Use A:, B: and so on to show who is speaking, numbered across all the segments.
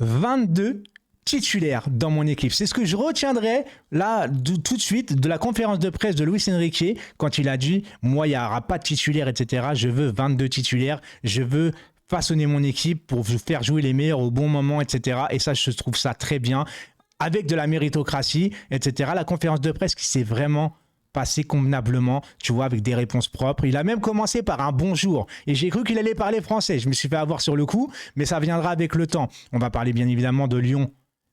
A: 22 titulaires dans mon équipe. C'est ce que je retiendrai là tout de suite de la conférence de presse de Luis Enrique quand il a dit « Moi, il n'y aura pas de titulaires, etc. Je veux 22 titulaires. Je veux façonner mon équipe pour vous faire jouer les meilleurs au bon moment, etc. » Et ça, je trouve ça très bien. Avec de la méritocratie, etc. La conférence de presse qui s'est vraiment passée convenablement, tu vois, avec des réponses propres. Il a même commencé par un bonjour. Et j'ai cru qu'il allait parler français. Je me suis fait avoir sur le coup, mais ça viendra avec le temps. On va parler bien évidemment de Lyon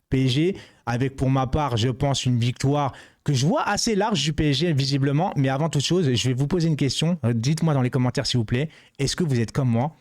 A: PSG, avec pour ma part, je pense, une victoire que je vois assez large du PSG, visiblement. Mais avant toute chose, je vais vous poser une question. Dites-moi dans les commentaires, s'il vous plaît, est-ce que vous êtes comme moi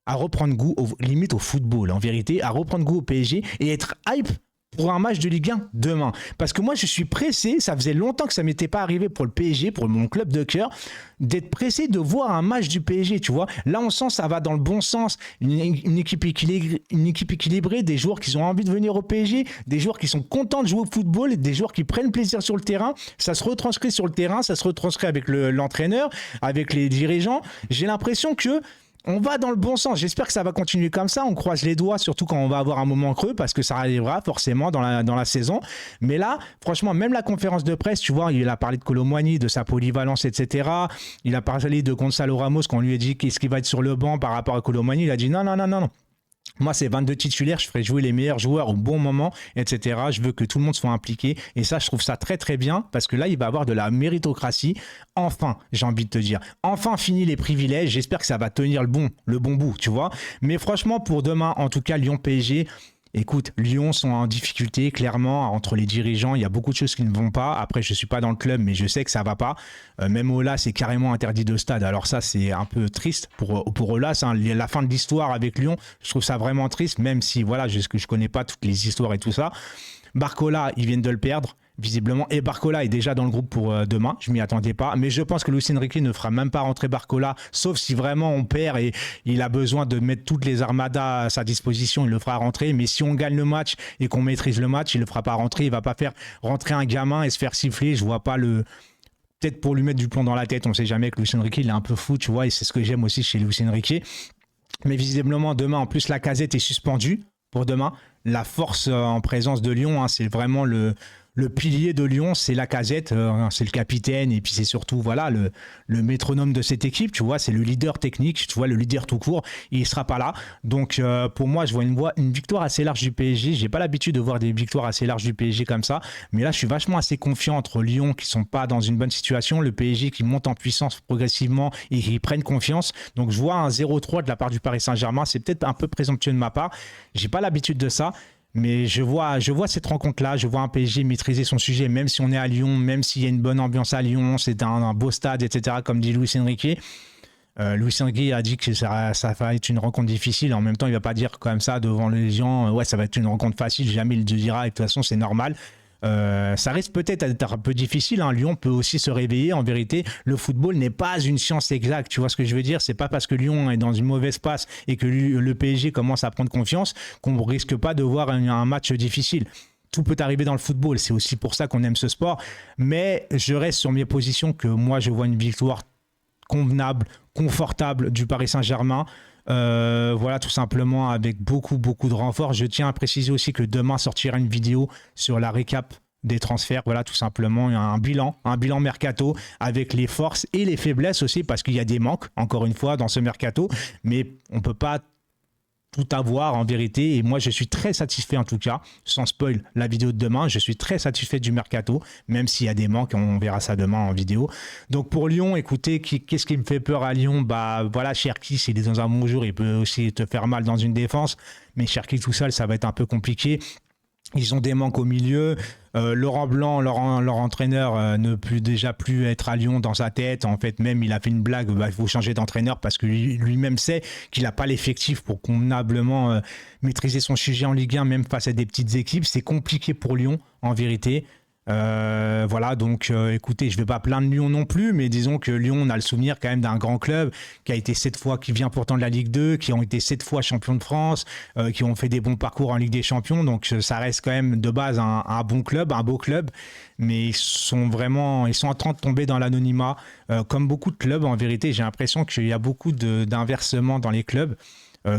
A: à reprendre goût, limite au football, en vérité, à reprendre goût au PSG et être hype pour un match de Ligue 1 demain? Parce que moi, je suis pressé, ça faisait longtemps que ça ne m'était pas arrivé pour le PSG, pour mon club de cœur, d'être pressé de voir un match du PSG, tu vois. Là, on sent que ça va dans le bon sens, une équipe équilibrée, des joueurs qui ont envie de venir au PSG, des joueurs qui sont contents de jouer au football, des joueurs qui prennent plaisir sur le terrain. Ça se retranscrit sur le terrain, ça se retranscrit avec l'entraîneur, avec les dirigeants. J'ai l'impression que on va dans le bon sens. J'espère que ça va continuer comme ça. On croise les doigts, surtout quand on va avoir un moment creux, parce que ça arrivera forcément dans la saison. Mais là, franchement, même la conférence de presse, tu vois, il a parlé de Kolo Muani, de sa polyvalence, etc. Il a parlé de Gonzalo Ramos, quand on lui a dit qu'est-ce qui va être sur le banc par rapport à Kolo Muani. Il a dit non, non, non, non, non. Moi, c'est 22 titulaires, je ferai jouer les meilleurs joueurs au bon moment, etc. Je veux que tout le monde soit impliqué. Et ça, je trouve ça très, très bien parce que là, il va y avoir de la méritocratie. Enfin, j'ai envie de te dire, enfin fini les privilèges. J'espère que ça va tenir le bon bout, tu vois. Mais franchement, pour demain, en tout cas, Lyon-PSG, écoute, Lyon sont en difficulté, clairement, entre les dirigeants. Il y a beaucoup de choses qui ne vont pas. Après, je ne suis pas dans le club, mais je sais que ça ne va pas. Même Olas, c'est carrément interdit de stade. Alors ça, c'est un peu triste pour Olas. Hein. La fin de l'histoire avec Lyon, je trouve ça vraiment triste, même si voilà, je ne connais pas toutes les histoires et tout ça. Barcola, ils viennent de le perdre, visiblement. Et Barcola est déjà dans le groupe pour demain. Je ne m'y attendais pas. Mais je pense que Luis Enrique ne fera même pas rentrer Barcola, sauf si vraiment on perd et il a besoin de mettre toutes les armadas à sa disposition. Il le fera rentrer. Mais si on gagne le match et qu'on maîtrise le match, il ne le fera pas rentrer. Il ne va pas faire rentrer un gamin et se faire siffler. Je ne vois pas le... Peut-être pour lui mettre du plomb dans la tête. On ne sait jamais que Luis Enrique, il est un peu fou, tu vois. Et c'est ce que j'aime aussi chez Luis Enrique. Mais visiblement, demain, en plus, Lacazette est suspendu pour demain. La force en présence de Lyon, hein, c'est vraiment le pilier de Lyon, c'est Lacazette, c'est le capitaine et puis c'est surtout voilà le métronome de cette équipe, tu vois, c'est le leader technique, tu vois, le leader tout court, et il sera pas là. Donc pour moi, je vois une victoire assez large du PSG. J'ai pas l'habitude de voir des victoires assez larges du PSG comme ça, mais là je suis vachement assez confiant entre Lyon qui sont pas dans une bonne situation, le PSG qui monte en puissance progressivement et qui prennent confiance. Donc je vois un 0-3 de la part du Paris Saint-Germain. C'est peut-être un peu présomptueux de ma part. J'ai pas l'habitude de ça. Mais je vois cette rencontre-là, je vois un PSG maîtriser son sujet, même si on est à Lyon, même s'il y a une bonne ambiance à Lyon, c'est un beau stade, etc., comme dit Luis Enrique. Luis Enrique a dit que ça va être une rencontre difficile. En même temps, il ne va pas dire comme ça devant les gens, ouais, ça va être une rencontre facile, jamais il le dira, et de toute façon, c'est normal. Ça risque peut-être d'être un peu difficile, hein. Lyon peut aussi se réveiller. En vérité, le football n'est pas une science exacte. Tu vois ce que je veux dire? C'est pas parce que Lyon est dans une mauvaise passe et que le PSG commence à prendre confiance qu'on risque pas de voir un match difficile. Tout peut arriver dans le football. C'est aussi pour ça qu'on aime ce sport. Mais je reste sur mes positions que moi, je vois une victoire convenable, confortable du Paris Saint-Germain. Voilà, tout simplement avec beaucoup de renforts. Je tiens à préciser aussi que demain sortira une vidéo sur la récap des transferts. Voilà, tout simplement un bilan mercato avec les forces et les faiblesses aussi, parce qu'il y a des manques, encore une fois, dans ce mercato, mais on peut pas tout avoir en vérité, et moi je suis très satisfait, en tout cas, sans spoil la vidéo de demain, je suis très satisfait du mercato, même s'il y a des manques, on verra ça demain en vidéo. Donc pour Lyon, écoutez, qu'est-ce qui me fait peur à Lyon? Bah voilà, Cherki, s'il est dans un bon jour, il peut aussi te faire mal dans une défense, mais Cherki tout seul, ça va être un peu compliqué. Ils ont des manques au milieu. Laurent Blanc, leur entraîneur, ne peut déjà plus être à Lyon dans sa tête. En fait, même, il a fait une blague, il faut changer d'entraîneur parce que lui-même sait qu'il n'a pas l'effectif pour convenablement maîtriser son sujet en Ligue 1, même face à des petites équipes. C'est compliqué pour Lyon, en vérité. Voilà, donc écoutez, je vais pas plaindre Lyon non plus, mais disons que Lyon, on a le souvenir quand même d'un grand club qui a été 7 fois, qui vient pourtant de la Ligue 2, qui ont été 7 fois champions de France, qui ont fait des bons parcours en Ligue des Champions, donc ça reste quand même de base un bon club, un beau club, mais ils sont en train de tomber dans l'anonymat, comme beaucoup de clubs en vérité. J'ai l'impression qu'il y a beaucoup d'inversements dans les clubs.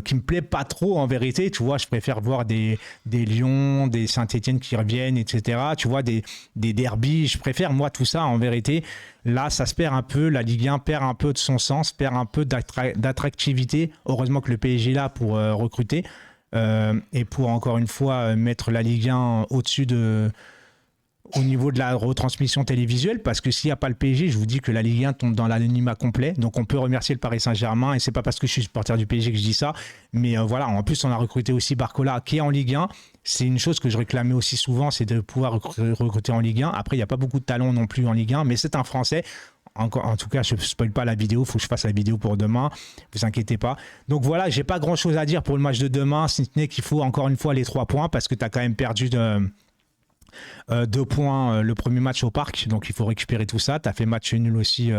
A: qui me plaît pas trop en vérité. Tu vois, je préfère voir des Lyon, des Saint-Etienne qui reviennent, etc. Tu vois, des derbies. Je préfère, moi, tout ça en vérité. Là, ça se perd un peu. La Ligue 1 perd un peu de son sens, perd un peu d'attractivité. Heureusement que le PSG est là pour recruter et pour, encore une fois, mettre la Ligue 1 au-dessus au niveau de la retransmission télévisuelle, parce que s'il n'y a pas le PSG, je vous dis que la Ligue 1 tombe dans l'anonymat complet. Donc on peut remercier le Paris Saint-Germain, et c'est pas parce que je suis supporter du PSG que je dis ça, mais voilà, en plus on a recruté aussi Barcola qui est en Ligue 1. C'est une chose que je réclamais aussi souvent, c'est de pouvoir recruter en Ligue 1. Après, il n'y a pas beaucoup de talents non plus en Ligue 1, mais c'est un Français. En tout cas, je ne spoil pas la vidéo, il faut que je fasse la vidéo pour demain, vous inquiétez pas. Donc voilà, j'ai pas grand chose à dire pour le match de demain, si ce n'est qu'il faut encore une fois les 3 points, parce que tu as quand même perdu 2 points le premier match au Parc, donc il faut récupérer tout ça. Tu as fait match nul aussi,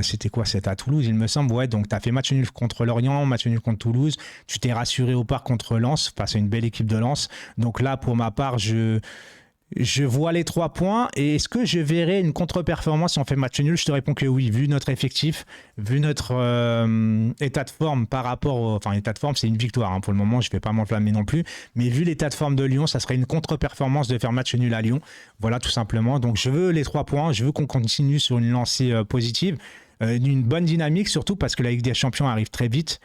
A: c'était quoi? C'était à Toulouse, il me semble. Ouais, donc tu as fait match nul contre Lorient, match nul contre Toulouse. Tu t'es rassuré au Parc contre Lens, face à une belle équipe de Lens. Donc là, pour ma part, je vois les 3 points. Et est-ce que je verrai une contre-performance si on fait match nul? Je te réponds que oui, vu notre effectif, vu notre état de forme par rapport Enfin, état de forme, c'est une victoire. Hein. Pour le moment, je ne vais pas m'enflammer non plus. Mais vu l'état de forme de Lyon, ça serait une contre-performance de faire match nul à Lyon. Voilà, tout simplement. Donc, je veux les 3 points. Je veux qu'on continue sur une lancée positive. Une bonne dynamique, surtout parce que la Ligue des Champions arrive très vite.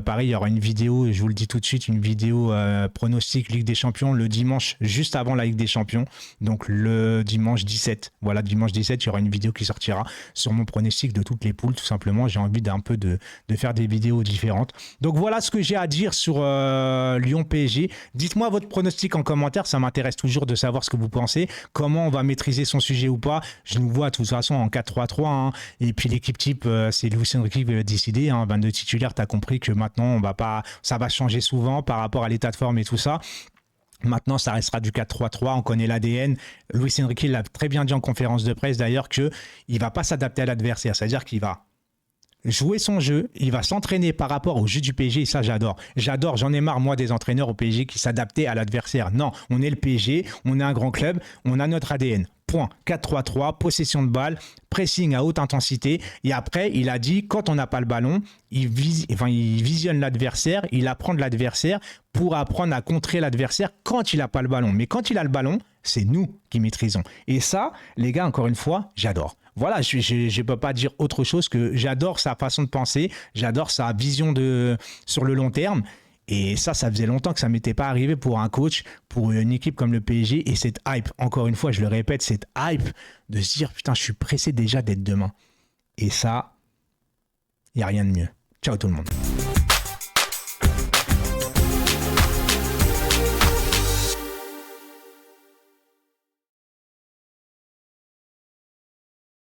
A: Pareil, il y aura une vidéo, je vous le dis tout de suite, une vidéo pronostic Ligue des Champions le dimanche juste avant la Ligue des Champions, donc le dimanche 17. Voilà, dimanche 17, il y aura une vidéo qui sortira sur mon pronostic de toutes les poules, tout simplement. J'ai envie d'un peu de faire des vidéos différentes. Donc voilà ce que j'ai à dire sur Lyon-PSG. Dites-moi votre pronostic en commentaire, ça m'intéresse toujours de savoir ce que vous pensez, comment on va maîtriser son sujet ou pas. Je nous vois de toute façon en 4-3-3, hein. Et puis l'équipe type, c'est Luis Enrique qui va décider, hein. 22 titulaires, tu as compris que maintenant ça va changer souvent par rapport à l'état de forme et tout ça. Maintenant, ça restera du 4-3-3, on connaît l'ADN. Luis Enrique l'a très bien dit en conférence de presse d'ailleurs qu'il ne va pas s'adapter à l'adversaire, c'est-à-dire qu'il va jouer son jeu, il va s'entraîner par rapport au jeu du PSG, et ça j'adore. J'en ai marre moi des entraîneurs au PSG qui s'adaptaient à l'adversaire. Non, on est le PSG, on est un grand club, on a notre ADN. Point. 4-3-3, possession de balle, pressing à haute intensité. Et après, il a dit, quand on n'a pas le ballon, il visionne l'adversaire, il apprend de l'adversaire pour apprendre à contrer l'adversaire quand il n'a pas le ballon. Mais quand il a le ballon, c'est nous qui maîtrisons. Et ça, les gars, encore une fois, j'adore. Voilà, je ne peux pas dire autre chose que j'adore sa façon de penser, j'adore sa vision sur le long terme. Et ça faisait longtemps que ça ne m'était pas arrivé pour un coach, pour une équipe comme le PSG. Et cette hype, encore une fois, je le répète, cette hype de se dire, putain, je suis pressé déjà d'être demain. Et ça, il n'y a rien de mieux. Ciao tout le monde.